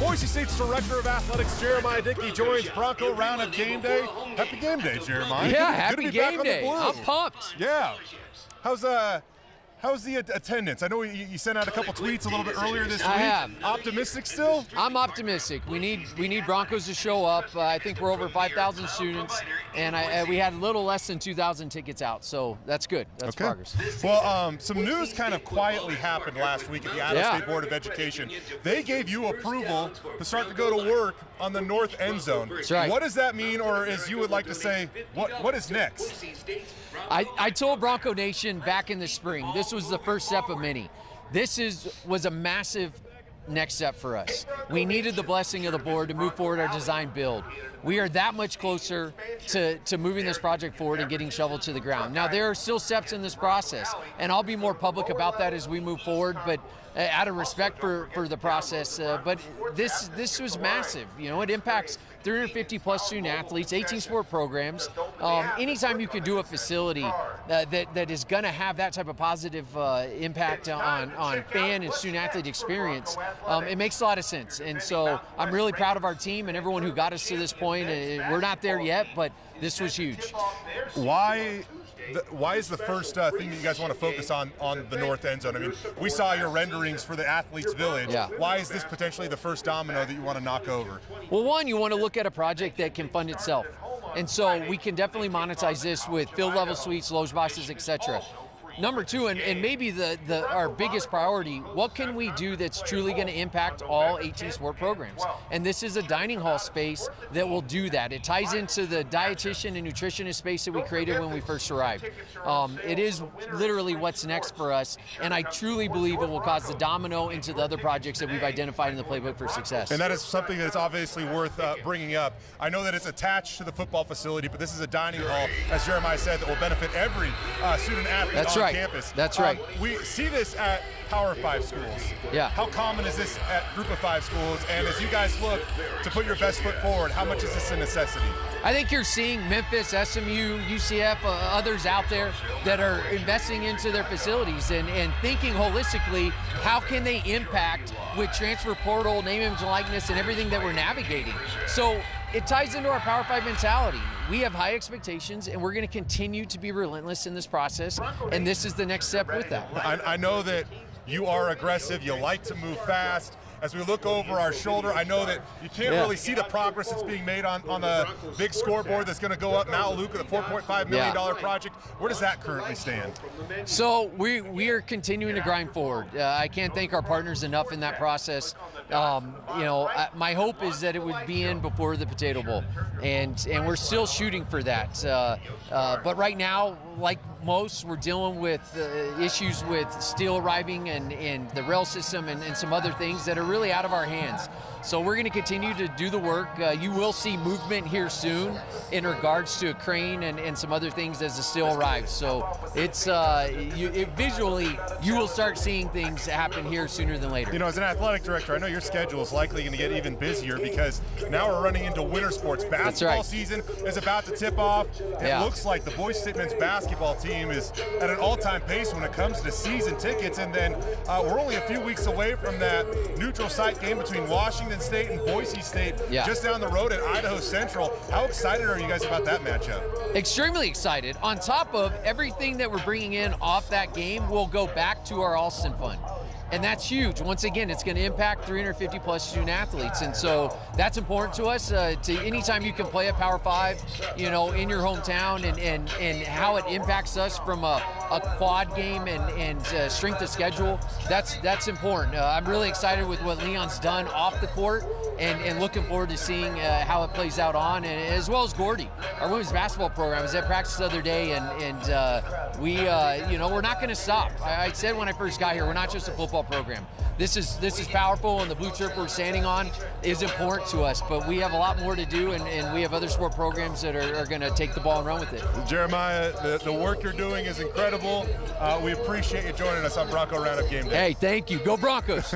Boise State's Director of Athletics, Jeramiah Dickey, joins Bronco Roundup game day. Happy game day, Jeremiah. Yeah, Good to happy be back game on the day. blue. I'm pumped. Yeah. How's the attendance? I know you sent out a couple tweets a little bit earlier this week. I have. Optimistic still? I'm optimistic. We need Broncos to show up. I think we're over 5,000 students, and we had a little less than 2,000 tickets out, so that's good. That's okay. progress. Well, some news kind of quietly happened last week at the Idaho State Board of Education. They gave you approval to start to go to work on the north end zone. That's right. What does that mean, or as you would like to say, what is next? I told Bronco Nation back in the spring, this was the first step of many. This was a massive next step for us. We needed the blessing of the board to move forward our design build. We are that much closer to moving this project forward and getting shoveled to the ground. Now, there are still steps in this process, and I'll be more public about that as we move forward, but out of respect for the process. But this was massive. You know, it impacts 350 plus student athletes, 18 sport programs. Anytime you can do a facility that is going to have that type of positive impact on fan and student athlete experience, it makes a lot of sense. And so I'm really proud of our team and everyone who got us to this point. We're not there yet, but this was huge. Why is the first thing that you guys want to focus on the north end zone? I mean, we saw your renderings for the Athletes Village. Yeah. Why is this potentially the first domino that you want to knock over? Well, one, you want to look at a project that can fund itself. And so we can definitely monetize this with field level suites, loge boxes, etc. Number two, and maybe our biggest priority, what can we do that's truly going to impact all 18 sport programs? And this is a dining hall space that will do that. It ties into the dietitian and nutritionist space that we created when we first arrived. It is literally what's next for us, and I truly believe it will cause the domino into the other projects that we've identified in the playbook for success. And that is something that's obviously worth bringing up. I know that it's attached to the football facility, but this is a dining hall, as Jeremiah said, that will benefit every student athlete on campus. That's right. We see this at Power 5 schools. Yeah. How common is this at Group of 5 schools? And as you guys look to put your best foot forward, how much is this a necessity? I think you're seeing Memphis, SMU, UCF, others out there that are investing into their facilities and thinking holistically, how can they impact with transfer portal, name, image, and likeness, and everything that we're navigating. So it ties into our Power 5 mentality. We have high expectations, and we're going to continue to be relentless in this process, and this is the next step with that. I know that you are aggressive, you like to move fast. As we look over our shoulder, I know that you can't really see the progress that's being made on the big scoreboard that's going to go up Mount Luke with a $4.5 million project. Where does that currently stand? So we are continuing to grind forward. I can't thank our partners enough in that process. My hope is that it would be in before the Potato Bowl, and we're still shooting for that. But right now, like most, we're dealing with issues with steel arriving and the rail system and some other things that are really out of our hands. So we're going to continue to do the work. You will see movement here soon in regards to a crane and some other things as the steel arrives. So it's visually, you will start seeing things happen here sooner than later. You know, as an athletic director, I know your schedule is likely going to get even busier because now we're running into winter sports. Basketball season is about to tip off. It looks like the Boise State men's basketball team is at an all-time pace when it comes to season tickets. And then we're only a few weeks away from that neutral site game between Washington State and Boise State, just down the road at Idaho Central. How excited are you guys about that matchup? Extremely excited. On top of everything that we're bringing in off that game, will go back to our Alston Fund. And that's huge. Once again, it's going to impact 350 plus student athletes, and so that's important to us. To anytime you can play at Power 5, in your hometown, and how it impacts us from a quad game and strength of schedule, that's important. I'm really excited with what Leon's done off the court, and looking forward to seeing how it plays out on, and as well as Gordy, our women's basketball program, was at practice the other day, and we're not going to stop. I said when I first got here, we're not just a football program. This is powerful, and the blue chip we're standing on is important to us, but we have a lot more to do, and we have other sport programs that are going to take the ball and run with it. Jeremiah, the work you're doing is incredible. We appreciate you joining us on Bronco Roundup Game Day. Hey, thank you. Go Broncos.